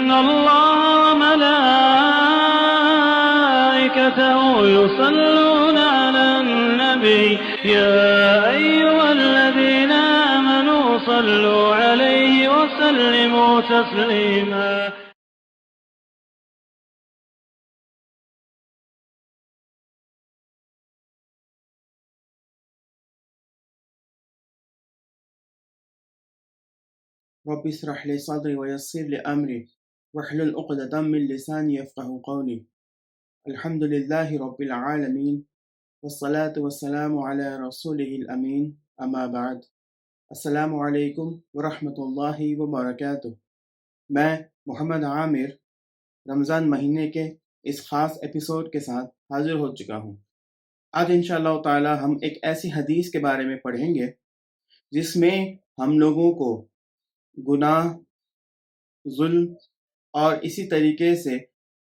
إن الله وملائكته يصلون على النبي يا أيها الذين آمنوا صلوا عليه وسلموا تسليما. رب اشرح لي صدري ويسر لي أمري واحلل عقدة من لساني يفقهوا قولي. الحمد لله رب العالمين والصلاة والسلام على رسوله الأمين أما بعد. السلام علیکم ورحمۃ اللہ وبرکاتہ. میں محمد عامر رمضان مہینے کے اس خاص ایپیسوڈ کے ساتھ حاضر ہو چکا ہوں. آج انشاءاللہ تعالی ہم ایک ایسی حدیث کے بارے میں پڑھیں گے جس میں ہم لوگوں کو گناہ، ظلم اور اسی طریقے سے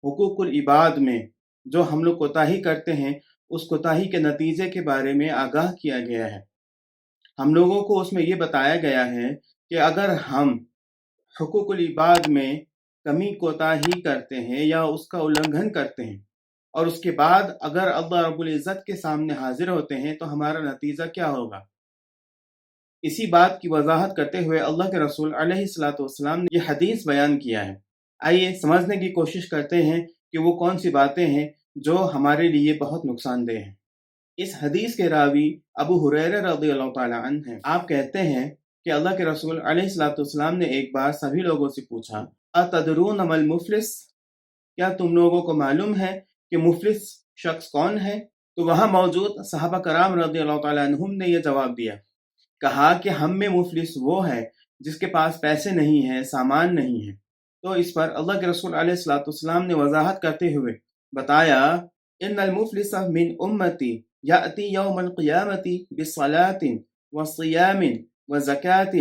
حقوق العباد میں جو ہم لوگ کوتاہی کرتے ہیں اس کوتاہی کے نتیجے کے بارے میں آگاہ کیا گیا ہے. ہم لوگوں کو اس میں یہ بتایا گیا ہے کہ اگر ہم حقوق العباد میں کمی کوتاہی کرتے ہیں یا اس کا النگھن کرتے ہیں اور اس کے بعد اگر اللہ رب العزت کے سامنے حاضر ہوتے ہیں تو ہمارا نتیجہ کیا ہوگا. اسی بات کی وضاحت کرتے ہوئے اللہ کے رسول علیہ الصلاۃ والسلام نے یہ حدیث بیان کیا ہے. آئیے سمجھنے کی کوشش کرتے ہیں کہ وہ کون سی باتیں ہیں جو ہمارے لیے بہت نقصان دہ ہیں. اس حدیث کے راوی ابو ہریرہ رضی اللہ تعالیٰ عنہ ہیں. آپ کہتے ہیں کہ اللہ کے رسول علیہ الصلاۃ والسلام نے ایک بار سبھی لوگوں سے پوچھا اتدرون ما المفلس، کیا تم لوگوں کو معلوم ہے کہ مفلس شخص کون ہے؟ تو وہاں موجود صحابہ کرام رضی اللہ تعالیٰ عنہم نے یہ جواب دیا، کہا کہ ہم میں مفلس وہ ہے جس کے پاس پیسے نہیں ہیں، سامان نہیں ہے. تو اس پر اللہ کے رسول علیہ الصلاۃ والسلام نے وضاحت کرتے ہوئے بتایا ان المفلس من امتی یأتی یوم القیامت بصلاۃ وصیام وزکاۃ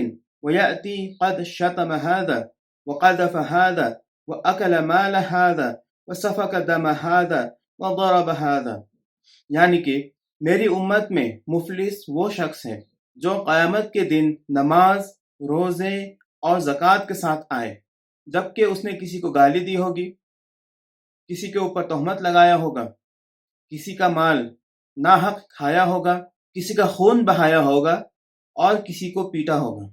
ویأتی قد شتم هذا وقذف هذا واکل مال هذا وسفک دم هذا وضرب هذا. یعنی کہ میری امت میں مفلس وہ شخص ہے جو قیامت کے دن نماز، روزے اور زکوٰۃ کے ساتھ آئے، جبکہ اس نے کسی کو گالی دی ہوگی، کسی کے اوپر تہمت لگایا ہوگا، کسی کا مال ناحق کھایا ہوگا، کسی کا خون بہایا ہوگا اور کسی کو پیٹا ہوگا.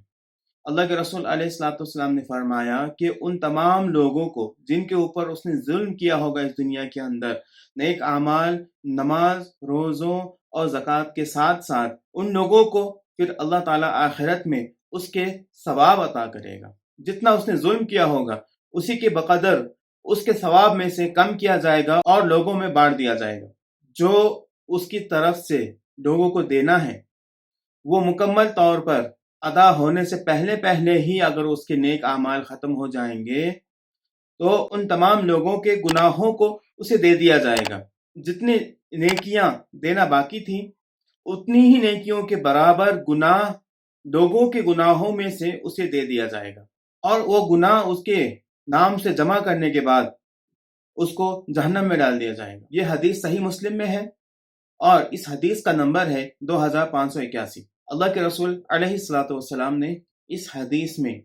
اللہ کے رسول علیہ الصلوۃ والسلام نے فرمایا کہ ان تمام لوگوں کو جن کے اوپر اس نے ظلم کیا ہوگا اس دنیا کے اندر، نیک اعمال، نماز، روزوں اور زکوٰۃ کے ساتھ ساتھ ان لوگوں کو پھر اللہ تعالیٰ آخرت میں اس کے ثواب عطا کرے گا. جتنا اس نے ظلم کیا ہوگا اسی کے بقدر اس کے ثواب میں سے کم کیا جائے گا اور لوگوں میں بانٹ دیا جائے گا. جو اس کی طرف سے لوگوں کو دینا ہے وہ مکمل طور پر ادا ہونے سے پہلے ہی اگر اس کے نیک اعمال ختم ہو جائیں گے تو ان تمام لوگوں کے گناہوں کو اسے دے دیا جائے گا. جتنی نیکیاں دینا باقی تھیں اتنی ہی نیکیوں کے برابر گناہ لوگوں کے گناہوں میں سے اسے دے دیا جائے گا اور وہ گناہ اس کے نام سے جمع کرنے کے بعد اس کو جہنم میں ڈال دیا جائے گا. یہ حدیث صحیح مسلم میں ہے اور اس حدیث کا نمبر ہے 2581. اللہ کے رسول علیہ الصلوۃ والسلام نے اس حدیث میں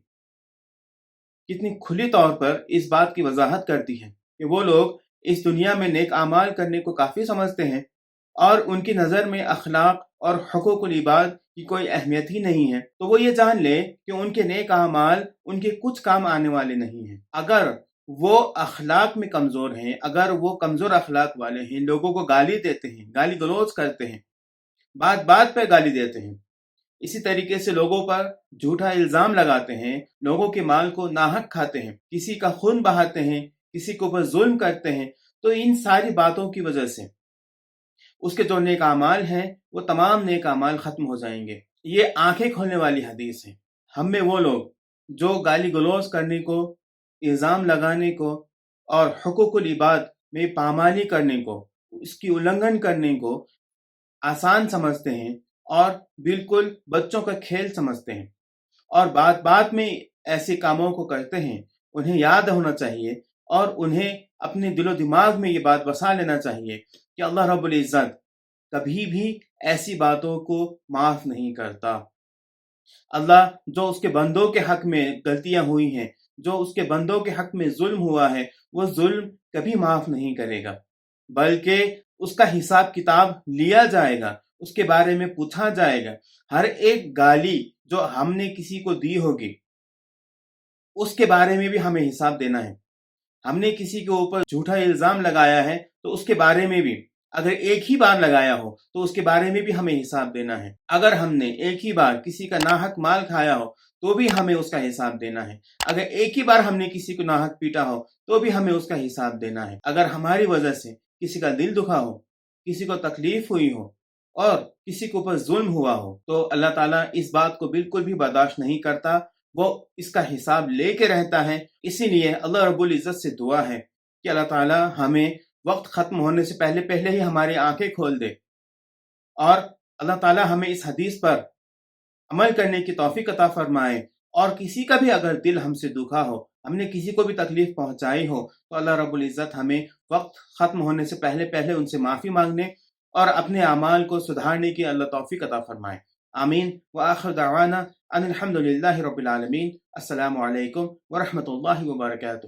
کتنی کھلی طور پر اس بات کی وضاحت کر دی ہے کہ وہ لوگ اس دنیا میں نیک اعمال کرنے کو کافی سمجھتے ہیں اور ان کی نظر میں اخلاق اور حقوق العباد کی کوئی اہمیت ہی نہیں ہے، تو وہ یہ جان لے کہ ان کے نیک اعمال ان کے کچھ کام آنے والے نہیں ہیں. اگر وہ اخلاق میں کمزور ہیں، اگر وہ کمزور اخلاق والے ہیں، لوگوں کو گالی دیتے ہیں، گالی گلوچ کرتے ہیں، بات بات پہ گالی دیتے ہیں، اسی طریقے سے لوگوں پر جھوٹا الزام لگاتے ہیں، لوگوں کے مال کو ناحق کھاتے ہیں، کسی کا خون بہاتے ہیں، کسی کے اوپر ظلم کرتے ہیں، تو ان ساری باتوں کی وجہ سے اس کے جو نیک اعمال ہیں وہ تمام نیک اعمال ختم ہو جائیں گے. یہ آنکھیں کھولنے والی حدیث ہے. ہم میں وہ لوگ جو گالی گلوچ کرنے کو، الزام لگانے کو اور حقوق العباد میں پامالی کرنے کو، اس کی النگھن کرنے کو آسان سمجھتے ہیں اور بالکل بچوں کا کھیل سمجھتے ہیں اور بات بات میں ایسے کاموں کو کرتے ہیں، انہیں یاد ہونا چاہیے اور انہیں اپنے دل و دماغ میں یہ بات بسا لینا چاہیے کہ اللہ رب العزت کبھی بھی ایسی باتوں کو معاف نہیں کرتا. اللہ جو اس کے بندوں کے حق میں غلطیاں ہوئی ہیں، جو اس کے بندوں کے حق میں ظلم ہوا ہے وہ ظلم کبھی معاف نہیں کرے گا، بلکہ اس کا حساب کتاب لیا جائے گا، اس کے بارے میں پوچھا جائے گا۔ ہر ایک گالی جو ہم نے کسی کو دی ہوگی اس کے بارے میں بھی ہمیں حساب دینا ہے۔ ہم نے کسی کے اوپر جھوٹا الزام لگایا ہے تو اس کے بارے میں بھی، اگر ایک ہی بار لگایا ہو تو اس کے بارے میں بھی ہمیں حساب دینا ہے۔ اگر ہم نے ایک ہی بار کسی کا ناحق مال کھایا ہو تو بھی ہمیں اس کا حساب دینا ہے۔ اگر ایک ہی بار ہم نے کسی کو ناحق پیٹا ہو تو بھی ہمیں اس کا حساب دینا ہے۔ اگر ہماری وجہ سے کسی کا دل دکھا ہو، کسی کو تکلیف ہوئی ہو اور کسی کے اوپر ظلم ہوا ہو تو اللہ تعالیٰ اس بات کو بالکل بھی برداشت نہیں کرتا، وہ اس کا حساب لے کے رہتا ہے۔ اسی لیے اللہ رب العزت سے دعا ہے کہ اللہ تعالیٰ ہمیں وقت ختم ہونے سے پہلے ہی ہماری آنکھیں کھول دے، اور اللہ تعالیٰ ہمیں اس حدیث پر عمل کرنے کی توفیق عطا فرمائے، اور کسی کا بھی اگر دل ہم سے دکھا ہو، ہم نے کسی کو بھی تکلیف پہنچائی ہو تو اللہ رب العزت ہمیں وقت ختم ہونے سے پہلے ان سے معافی مانگنے اور اپنے اعمال کو سدھارنے کی اللہ توفیق عطا فرمائے۔ آمین۔ وآخر دعوانا ان الحمد للہ رب العالمین۔ السلام علیکم ورحمۃ اللہ وبرکاتہ۔